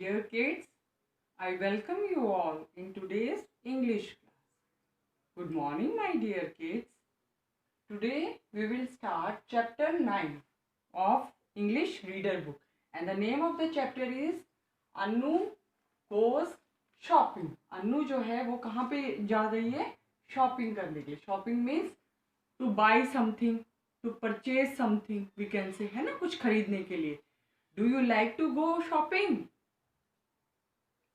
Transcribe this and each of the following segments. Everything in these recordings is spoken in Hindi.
Dear kids, I welcome you all in today's English class. Good morning, my dear kids. Today we will start chapter 9 of English Reader Book, and the name of the chapter is Annu Goes Shopping. Annu जो है वो कहाँ पे जा रही है? शॉपिंग करने के लिए. Shopping means to buy something, to purchase something, we can say, है ना, कुछ खरीदने के लिए. Do you like to go shopping?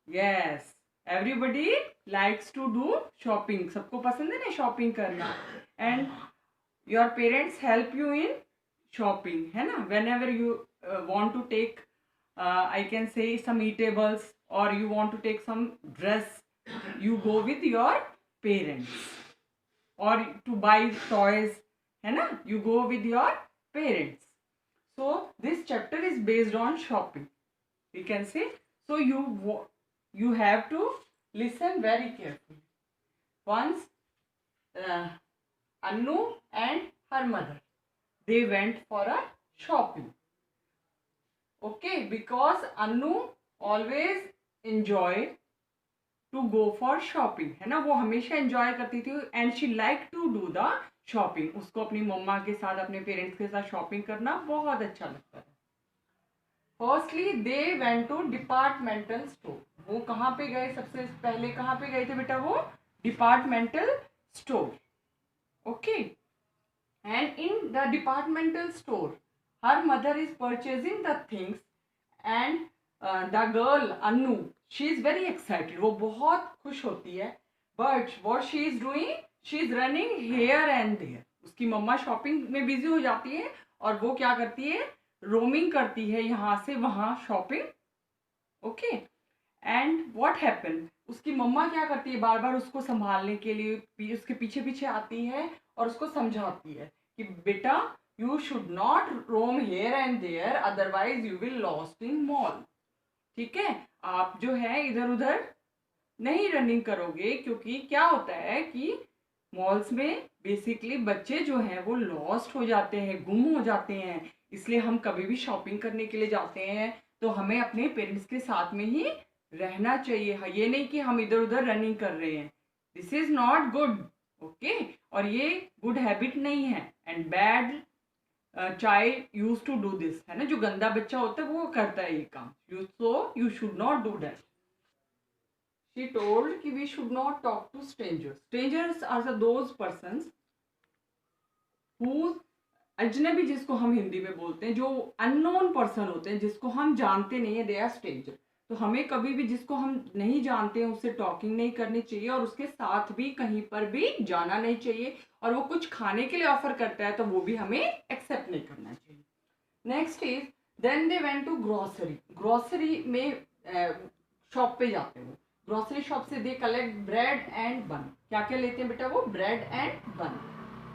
Yes, everybody likes to do shopping. सबको पसंद है ना शॉपिंग करना. And your parents help you in shopping, है ना. Whenever you want to take, I can say some eatables, or you want to take some dress, you go with your parents. Or to buy toys, है ना, you go with your parents. So this chapter is based on shopping, we can say. So you have to listen very carefully. Once Annu and her mother, they went for a shopping. Okay, because Annu always enjoy to go for shopping, है ना. वो हमेशा enjoy करती थी and she liked to do the shopping. उसको अपनी मम्मा के साथ, अपने पेरेंट्स के साथ शॉपिंग करना बहुत अच्छा लगता है. Firstly they went to departmental store. वो कहाँ पे गए? सबसे पहले कहाँ पे गए थे बेटा? वो departmental store. Okay, and in the departmental store her mother is purchasing the things and the girl Annu, she is very excited. वो बहुत खुश होती है. But what she is doing? She is running here and there. उसकी मम्मा शॉपिंग में बिजी हो जाती है और वो क्या करती है? रोमिंग करती है यहाँ से वहाँ shopping. Okay, and what happen? उसकी मम्मा क्या करती है? बार बार उसको संभालने के लिए उसके पीछे पीछे आती है और उसको समझाती है कि बेटा you should not roam here and there, otherwise you will lost in mall. ठीक है, आप जो है इधर उधर नहीं रनिंग करोगे, क्योंकि क्या होता है कि मॉल्स में बेसिकली बच्चे जो हैं वो लॉस्ट हो जाते हैं, गुम हो जाते हैं. इसलिए हम कभी भी शॉपिंग करने के लिए जाते हैं तो हमें अपने पेरेंट्स के साथ में ही रहना चाहिए. ये नहीं कि हम इधर उधर रनिंग कर रहे हैं. This is not good. Okay, और ये गुड हैबिट नहीं है. And bad child use to do this, है ना. जो गंदा बच्चा होता है वो करता है ये काम. So you should not do that. She told कि we should not talk to strangers. Strangers are those persons who, अजनबी जिसको हम हिंदी में बोलते हैं, जो अननोन पर्सन होते हैं, जिसको हम जानते नहीं है, दे आर स्ट्रेंजर. तो हमें कभी भी जिसको हम नहीं जानते हैं उससे टॉकिंग नहीं करनी चाहिए और उसके साथ भी कहीं पर भी जाना नहीं चाहिए. और वो कुछ खाने के लिए ऑफर करता है तो वो भी हमें एक्सेप्ट नहीं करना चाहिए. Next is then they went to grocery. Grocery में शॉप पे जाते हैं. वो ग्रोसरी शॉप से दे कलेक्ट ब्रेड एंड बन. क्या क्या लेते हैं बेटा? वो bread and bun.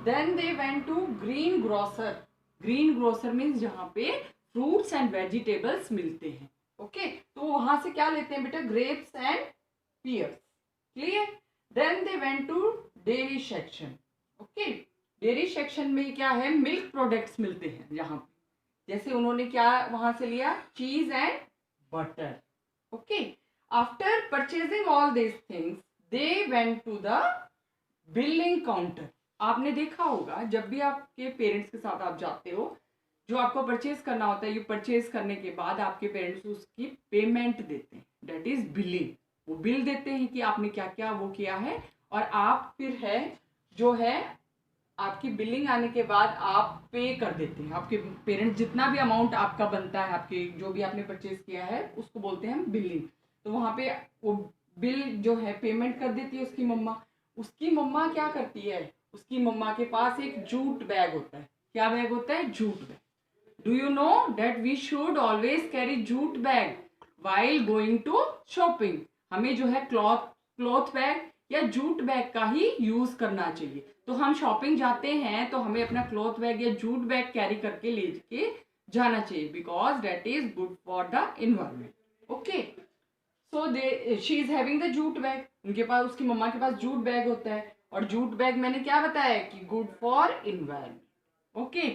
Then they went to green grocer. Green grocer means जहाँ पे फ्रूट्स एंड वेजिटेबल्स मिलते हैं. ओके, तो वहां से क्या लेते हैं बेटा? Grapes and pears. Clear? Then they went to dairy section. Okay, dairy section में क्या है? मिल्क प्रोडक्ट्स मिलते हैं जहाँ पे. जैसे उन्होंने क्या वहां से लिया? Cheese and butter. Okay, after purchasing all this things they went to the billing counter. आपने देखा होगा जब भी आपके पेरेंट्स के साथ आप जाते हो, जो आपको परचेज करना होता है, ये परचेज करने के बाद आपके पेरेंट्स उसकी पेमेंट देते हैं. That is billing. वो बिल देते हैं कि आपने क्या क्या वो किया है, और आप फिर है जो है आपकी बिलिंग आने के बाद आप पे कर देते हैं. आपके पेरेंट्स जितना भी अमाउंट आपका बनता है, आपके जो भी आपने परचेज किया है, उसको बोलते हैं बिलिंग. तो वहाँ पे वो बिल जो है पेमेंट कर देती है उसकी मम्मा. उसकी मम्मा क्या करती है? उसकी मम्मा के पास एक जूट बैग होता है. क्या बैग होता है? Jute bag. Do you know that we should always carry jute bag while going to shopping. हमें जो है क्लॉथ बैग या जूट बैग का ही यूज करना चाहिए. तो हम शॉपिंग जाते हैं तो हमें अपना क्लॉथ बैग या जूट बैग कैरी करके लेके जाना चाहिए, because that is good for the environment. Okay, so she is having the jute bag. उनके पास, उसकी मम्मा के पास जूट बैग होता है. और जूट बैग मैंने क्या बताया कि गुड फॉर इन्वायरमेंट. ओके,